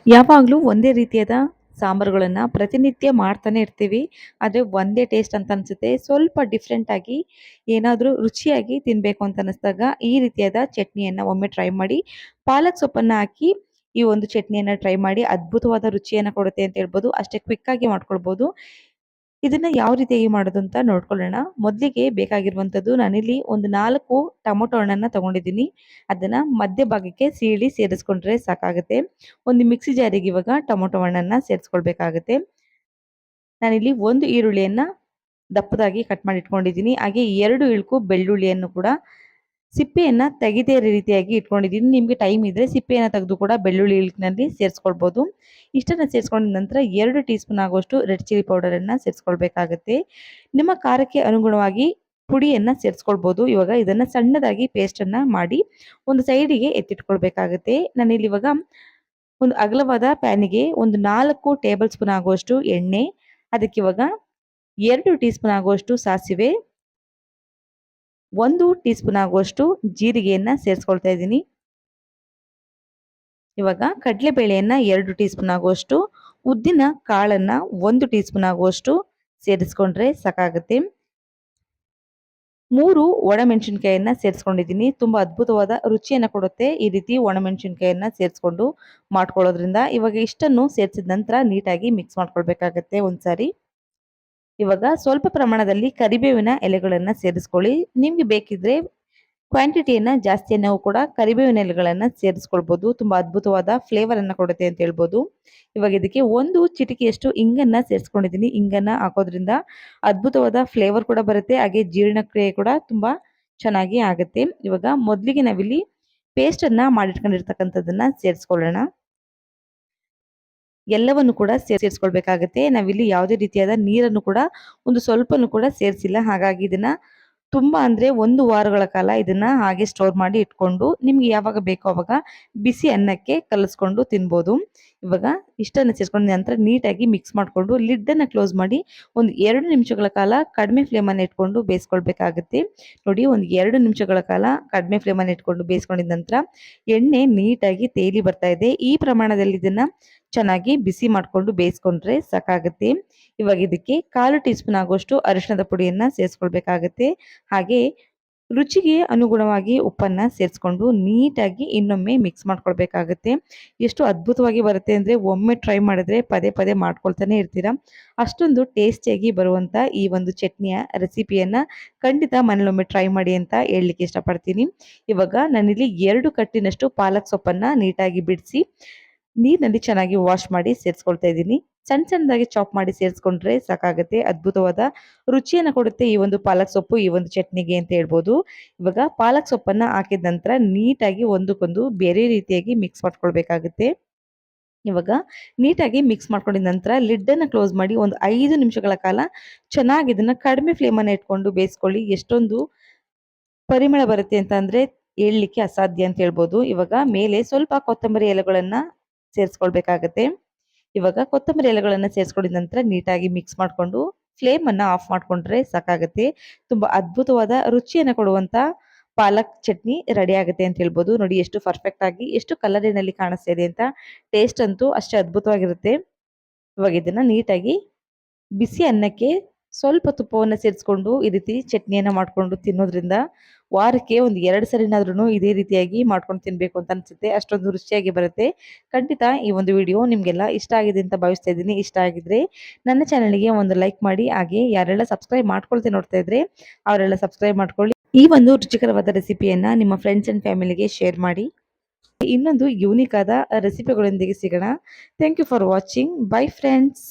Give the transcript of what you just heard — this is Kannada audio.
ಯಾವಾಗಲೂ ಒಂದೇ ರೀತಿಯಾದ ಸಾಂಬಾರುಗಳನ್ನ ಪ್ರತಿನಿತ್ಯ ಮಾಡ್ತಾನೆ ಇರ್ತೀವಿ. ಆದರೆ ಒಂದೇ ಟೇಸ್ಟ್ ಅಂತ ಅನ್ಸುತ್ತೆ. ಸ್ವಲ್ಪ ಡಿಫ್ರೆಂಟ್ ಆಗಿ ಏನಾದರೂ ರುಚಿಯಾಗಿ ತಿನ್ನಬೇಕು ಅಂತ ಅನಿಸಿದಾಗ ಈ ರೀತಿಯಾದ ಚಟ್ನಿಯನ್ನ ಒಮ್ಮೆ ಟ್ರೈ ಮಾಡಿ. ಪಾಲಕ್ ಸೊಪ್ಪನ್ನ ಹಾಕಿ ಈ ಒಂದು ಚಟ್ನಿಯನ್ನ ಟ್ರೈ ಮಾಡಿ. ಅದ್ಭುತವಾದ ರುಚಿಯನ್ನ ಕೊಡುತ್ತೆ ಅಂತ ಹೇಳ್ಬೋದು. ಅಷ್ಟೇ ಕ್ವಿಕ್ ಆಗಿ ಮಾಡ್ಕೊಳ್ಬೋದು. ಇದನ್ನ ಯಾವ ರೀತಿಯಾಗಿ ಮಾಡೋದು ಅಂತ ನೋಡ್ಕೊಳ್ಳೋಣ. ಮೊದಲಿಗೆ ಬೇಕಾಗಿರುವಂಥದ್ದು ನಾನಿಲ್ಲಿ ಒಂದು 4 ಟೊಮೊಟೊ ಹಣ್ಣನ್ನ ತಗೊಂಡಿದ್ದೀನಿ. ಅದನ್ನ ಮಧ್ಯ ಭಾಗಕ್ಕೆ ಸೀಳಿ ಸೇರಿಸ್ಕೊಂಡ್ರೆ ಸಾಕಾಗುತ್ತೆ. ಒಂದು ಮಿಕ್ಸಿ ಜಾರಿಗೆ ಇವಾಗ ಟೊಮೊಟೊ ಹಣ್ಣನ್ನ ಸೇರಿಸ್ಕೊಳ್ಬೇಕಾಗುತ್ತೆ. ನಾನಿಲ್ಲಿ ಒಂದು ಈರುಳ್ಳಿಯನ್ನ ದಪ್ಪದಾಗಿ ಕಟ್ ಮಾಡಿ ಇಟ್ಕೊಂಡಿದ್ದೀನಿ. ಹಾಗೆ 2 ಇಳ್ಕು ಬೆಳ್ಳುಳ್ಳಿಯನ್ನು ಕೂಡ ಸಿಪ್ಪೆಯನ್ನ ತೆಗೆದೇ ರೀತಿಯಾಗಿ ಇಟ್ಕೊಂಡಿದ್ದೀನಿ. ನಿಮಗೆ ಟೈಮ್ ಇದ್ರೆ ಸಿಪ್ಪೆಯನ್ನ ತೆಗೆದು ಕೂಡ ಬೆಳ್ಳುಳ್ಳಿ ಇಳ್ಕಿನಲ್ಲಿ ಸೇರಿಸ್ಕೊಳ್ಬೋದು. ಇಷ್ಟನ್ನ ಸೇರಿಸ್ಕೊಂಡ ನಂತರ 2 ಟೀ ಸ್ಪೂನ್ ಆಗುವಷ್ಟು ರೆಡ್ ಚಿಲ್ಲಿ ಪೌಡರ್ ಅನ್ನ ಸೇರಿಸ್ಕೊಳ್ಬೇಕಾಗುತ್ತೆ. ನಿಮ್ಮ ಖಾರಕ್ಕೆ ಅನುಗುಣವಾಗಿ ಪುಡಿಯನ್ನ ಸೇರಿಸ್ಕೊಳ್ಬೋದು. ಇವಾಗ ಇದನ್ನ ಸಣ್ಣದಾಗಿ ಪೇಸ್ಟ್ ಅನ್ನ ಮಾಡಿ ಒಂದು ಸೈಡಿಗೆ ಎತ್ತಿಟ್ಕೊಳ್ಬೇಕಾಗುತ್ತೆ. ನಾನಿಲ್ಲಿ ಇವಾಗ ಒಂದು ಅಗಲವಾದ ಪ್ಯಾನಿಗೆ ಒಂದು 4 ಟೇಬಲ್ ಸ್ಪೂನ್ ಆಗುವಷ್ಟು ಎಣ್ಣೆ, ಅದಕ್ಕೆ ಇವಾಗ 2 ಟೀ ಸ್ಪೂನ್ ಆಗುವಷ್ಟು ಸಾಸಿವೆ, 1 ಟೀ ಸ್ಪೂನ್ ಆಗುವಷ್ಟು ಜೀರಿಗೆಯನ್ನ ಸೇರಿಸ್ಕೊಳ್ತಾ ಇದ್ದೀನಿ. ಇವಾಗ ಕಡಲೆಬೇಳೆಯನ್ನ 2 ಟೀ ಸ್ಪೂನ್ ಆಗುವಷ್ಟು, ಉದ್ದಿನ ಕಾಳನ್ನ 1 ಟೀ ಸ್ಪೂನ್ ಆಗುವಷ್ಟು ಸೇರಿಸ್ಕೊಂಡ್ರೆ ಸಾಕಾಗುತ್ತೆ. 3 ಒಣಮೆಣಸಿನಕಾಯಿಯನ್ನ ಸೇರಿಸ್ಕೊಂಡಿದ್ದೀನಿ. ತುಂಬಾ ಅದ್ಭುತವಾದ ರುಚಿಯನ್ನ ಕೊಡುತ್ತೆ ಈ ರೀತಿ ಒಣಮೆಣಸಿನಕಾಯಿಯನ್ನ ಸೇರಿಸ್ಕೊಂಡು ಮಾಡ್ಕೊಳ್ಳೋದ್ರಿಂದ. ಇವಾಗ ಇಷ್ಟನ್ನು ಸೇರಿಸಿದ ನಂತರ ನೀಟಾಗಿ ಮಿಕ್ಸ್ ಮಾಡ್ಕೊಳ್ಬೇಕಾಗತ್ತೆ ಒಂದ್ಸಾರಿ. ಇವಾಗ ಸ್ವಲ್ಪ ಪ್ರಮಾಣದಲ್ಲಿ ಕರಿಬೇವಿನ ಎಲೆಗಳನ್ನ ಸೇರಿಸ್ಕೊಳ್ಳಿ. ನಿಮ್ಗೆ ಬೇಕಿದ್ರೆ ಕ್ವಾಂಟಿಟಿಯನ್ನ ಜಾಸ್ತಿಯನ್ನು ಕೂಡ ಕರಿಬೇವಿನ ಎಲೆಗಳನ್ನ ಸೇರಿಸ್ಕೊಳ್ಬೋದು. ತುಂಬಾ ಅದ್ಭುತವಾದ ಫ್ಲೇವರ್ ಅನ್ನ ಕೊಡುತ್ತೆ ಅಂತ ಹೇಳ್ಬೋದು. ಇವಾಗ ಇದಕ್ಕೆ ಒಂದು ಚಿಟಿಕೆಯಷ್ಟು ಇಂಗನ್ನ ಸೇರಿಸ್ಕೊಂಡಿದ್ದೀನಿ. ಇಂಗನ್ನ ಹಾಕೋದ್ರಿಂದ ಅದ್ಭುತವಾದ ಫ್ಲೇವರ್ ಕೂಡ ಬರುತ್ತೆ. ಹಾಗೆ ಜೀರ್ಣಕ್ರಿಯೆ ಕೂಡ ತುಂಬಾ ಚೆನ್ನಾಗಿ ಆಗುತ್ತೆ. ಇವಾಗ ಮೊದಲಿಗೆ ನಾವಿಲ್ಲಿ ಪೇಸ್ಟ್ ಅನ್ನ ಮಾಡಿಟ್ಕೊಂಡಿರ್ತಕ್ಕಂಥದ್ದನ್ನ ಸೇರಿಸ್ಕೊಳ್ಳೋಣ. ಎಲ್ಲವನ್ನು ಕೂಡ ಸೇರಿಸ್ಕೊಳ್ಬೇಕಾಗತ್ತೆ. ನಾವಿಲ್ಲಿ ಯಾವುದೇ ರೀತಿಯಾದ ನೀರನ್ನು ಕೂಡ ಒಂದು ಸ್ವಲ್ಪನೂ ಕೂಡ ಸೇರಿಸಿಲ್ಲ. ಹಾಗಾಗಿ ಇದನ್ನ ತುಂಬಾ ಅಂದ್ರೆ 1 ವಾರಗಳ ಕಾಲ ಇದನ್ನ ಹಾಗೆ ಸ್ಟೋರ್ ಮಾಡಿ ಇಟ್ಕೊಂಡು ನಿಮ್ಗೆ ಯಾವಾಗ ಬೇಕೋ ಅವಾಗ ಬಿಸಿ ಅನ್ನಕ್ಕೆ ಕಲಿಸ್ಕೊಂಡು ತಿನ್ಬೋದು. ಇವಾಗ ಇಷ್ಟನ್ನ ಸೇರಿಸ್ಕೊಂಡ ನಂತರ ನೀಟಾಗಿ ಮಿಕ್ಸ್ ಮಾಡಿಕೊಂಡು ಲಿಡ್ ಅನ್ನ ಕ್ಲೋಸ್ ಮಾಡಿ ಒಂದು 2 ನಿಮಿಷಗಳ ಕಾಲ ಕಡಿಮೆ ಫ್ಲೇಮ್ ಅನ್ನ ಇಟ್ಕೊಂಡು ಬೇಯಿಸ್ಕೊಳ್ಬೇಕಾಗುತ್ತೆ. ನೋಡಿ, ಒಂದು 2 ನಿಮಿಷಗಳ ಕಾಲ ಕಡಿಮೆ ಫ್ಲೇಮ್ ಅನ್ನ ಇಟ್ಕೊಂಡು ಬೇಯಿಸ್ಕೊಂಡಿದ ನಂತರ ಎಣ್ಣೆ ನೀಟಾಗಿ ತೇಲಿ ಬರ್ತಾ ಇದೆ. ಈ ಪ್ರಮಾಣದಲ್ಲಿ ಇದನ್ನ ಚೆನ್ನಾಗಿ ಬಿಸಿ ಮಾಡಿಕೊಂಡು ಬೇಯಿಸ್ಕೊಂಡ್ರೆ ಸಾಕಾಗುತ್ತೆ. ಇವಾಗ ಇದಕ್ಕೆ 1/4 ಟೀ ಸ್ಪೂನ್ ಆಗುವಷ್ಟು ಅರಿಶಿಣದ ಪುಡಿಯನ್ನ ಸೇರಿಸ್ಕೊಳ್ಬೇಕಾಗುತ್ತೆ. ಹಾಗೆ ರುಚಿಗೆ ಅನುಗುಣವಾಗಿ ಉಪ್ಪನ್ನ ಸೇರಿಸ್ಕೊಂಡು ನೀಟಾಗಿ ಇನ್ನೊಮ್ಮೆ ಮಿಕ್ಸ್ ಮಾಡ್ಕೊಳ್ಬೇಕಾಗುತ್ತೆ. ಎಷ್ಟು ಅದ್ಭುತವಾಗಿ ಬರುತ್ತೆ ಅಂದ್ರೆ ಒಮ್ಮೆ ಟ್ರೈ ಮಾಡಿದ್ರೆ ಪದೇ ಪದೇ ಮಾಡ್ಕೊಳ್ತಾನೆ ಇರ್ತೀರಾ. ಅಷ್ಟೊಂದು ಟೇಸ್ಟಿಯಾಗಿ ಬರುವಂತ ಈ ಒಂದು ಚಟ್ನಿಯ ರೆಸಿಪಿಯನ್ನ ಖಂಡಿತ ಮನೇಲೊಮ್ಮೆ ಟ್ರೈ ಮಾಡಿ ಅಂತ ಹೇಳಲಿಕ್ಕೆ ಇಷ್ಟಪಡ್ತೀನಿ. ಇವಾಗ ನಾನಿಲ್ಲಿ 2 ಕಟ್ಟಿನಷ್ಟು ಪಾಲಕ್ ಸೊಪ್ಪನ್ನ ನೀಟಾಗಿ ಬಿಡಿಸಿ ನೀರಿನಲ್ಲಿ ಚೆನ್ನಾಗಿ ವಾಶ್ ಮಾಡಿ ಸೇರಿಸ್ಕೊಳ್ತಾ ಇದ್ದೀನಿ. ಸಣ್ಣ ಸಣ್ಣದಾಗಿ ಚಾಪ್ ಮಾಡಿ ಸೇರಿಸ್ಕೊಂಡ್ರೆ ಸಾಕಾಗುತ್ತೆ. ಅದ್ಭುತವಾದ ರುಚಿಯನ್ನ ಕೊಡುತ್ತೆ ಈ ಒಂದು ಪಾಲಕ್ ಸೊಪ್ಪು ಈ ಒಂದು ಚಟ್ನಿಗೆ ಅಂತ ಹೇಳ್ಬೋದು. ಇವಾಗ ಪಾಲಕ್ ಸೊಪ್ಪನ್ನ ಹಾಕಿದ ನಂತರ ನೀಟಾಗಿ ಒಂದಕ್ಕೊಂದು ಬೇರೆ ರೀತಿಯಾಗಿ ಮಿಕ್ಸ್ ಮಾಡ್ಕೊಳ್ಬೇಕಾಗುತ್ತೆ. ಇವಾಗ ನೀಟಾಗಿ ಮಿಕ್ಸ್ ಮಾಡ್ಕೊಂಡಿದ ನಂತರ ಲಿಡ್ ಅನ್ನ ಕ್ಲೋಸ್ ಮಾಡಿ ಒಂದು 5 ನಿಮಿಷಗಳ ಕಾಲ ಚೆನ್ನಾಗಿ ಇದನ್ನ ಕಡಿಮೆ ಫ್ಲೇಮ್ ಅನ್ನ ಇಟ್ಕೊಂಡು ಬೇಯಿಸ್ಕೊಳ್ಳಿ. ಎಷ್ಟೊಂದು ಪರಿಮಳ ಬರುತ್ತೆ ಅಂತ ಅಂದ್ರೆ ಹೇಳಲಿಕ್ಕೆ ಅಸಾಧ್ಯ ಅಂತ ಹೇಳ್ಬೋದು. ಇವಾಗ ಮೇಲೆ ಸ್ವಲ್ಪ ಕೊತ್ತಂಬರಿ ಎಲೆಗಳನ್ನ ಸೇರಿಸ್ಕೊಳ್ಬೇಕಾಗತ್ತೆ. ಇವಾಗ ಕೊತ್ತಂಬರಿ ಎಲೆಗಳನ್ನ ಸೇರಿಸ್ಕೊಂಡಿದ ನಂತರ ನೀಟಾಗಿ ಮಿಕ್ಸ್ ಮಾಡಿಕೊಂಡು ಫ್ಲೇಮ್ ಅನ್ನ ಆಫ್ ಮಾಡ್ಕೊಂಡ್ರೆ ಸಾಕಾಗುತ್ತೆ. ತುಂಬಾ ಅದ್ಭುತವಾದ ರುಚಿಯನ್ನ ಕೊಡುವಂತ ಪಾಲಕ್ ಚಟ್ನಿ ರೆಡಿ ಆಗುತ್ತೆ ಅಂತ ಹೇಳ್ಬೋದು. ನೋಡಿ ಎಷ್ಟು ಪರ್ಫೆಕ್ಟ್ ಆಗಿ ಎಷ್ಟು ಕಲರಿನಲ್ಲಿ ಕಾಣಿಸ್ತಾ ಇದೆ ಅಂತ. ಟೇಸ್ಟ್ ಅಂತೂ ಅಷ್ಟೇ ಅದ್ಭುತವಾಗಿರುತ್ತೆ. ಇವಾಗ ಇದನ್ನ ನೀಟಾಗಿ ಬಿಸಿ ಅನ್ನಕ್ಕೆ ಸ್ವಲ್ಪ ತುಪ್ಪವನ್ನು ಸೇರಿಸ್ಕೊಂಡು ಈ ರೀತಿ ಚಟ್ನಿಯನ್ನ ಮಾಡ್ಕೊಂಡು ತಿನ್ನೋದ್ರಿಂದ ವಾರಕ್ಕೆ ಒಂದು 2 ಸರಿನಾದ್ರೂ ಇದೇ ರೀತಿಯಾಗಿ ಮಾಡ್ಕೊಂಡು ತಿನ್ಬೇಕು ಅಂತ ಅನ್ಸುತ್ತೆ. ಅಷ್ಟೊಂದು ರುಚಿಯಾಗಿ ಬರುತ್ತೆ. ಖಂಡಿತ ಈ ಒಂದು ವಿಡಿಯೋ ನಿಮ್ಗೆಲ್ಲ ಇಷ್ಟ ಆಗಿದೆ ಅಂತ ಭಾವಿಸ್ತಾ ಇದ್ದೀನಿ. ಇಷ್ಟ ಆಗಿದ್ರೆ ನನ್ನ ಚಾನಲ್ಗೆ ಒಂದು ಲೈಕ್ ಮಾಡಿ. ಹಾಗೆ ಯಾರೆಲ್ಲ ಸಬ್ಸ್ಕ್ರೈಬ್ ಮಾಡ್ಕೊಳ್ತೆ ನೋಡ್ತಾ ಇದ್ರೆ ಅವರೆಲ್ಲ ಸಬ್ಸ್ಕ್ರೈಬ್ ಮಾಡ್ಕೊಳ್ಳಿ. ಈ ಒಂದು ರುಚಿಕರವಾದ ರೆಸಿಪಿಯನ್ನ ನಿಮ್ಮ ಫ್ರೆಂಡ್ಸ್ ಅಂಡ್ ಫ್ಯಾಮಿಲಿಗೆ ಶೇರ್ ಮಾಡಿ. ಇನ್ನೊಂದು ಯೂನಿಕ್ ಆದ ರೆಸಿಪಿಗಳೊಂದಿಗೆ ಸಿಗೋಣ. Thank you for watching. Bye friends.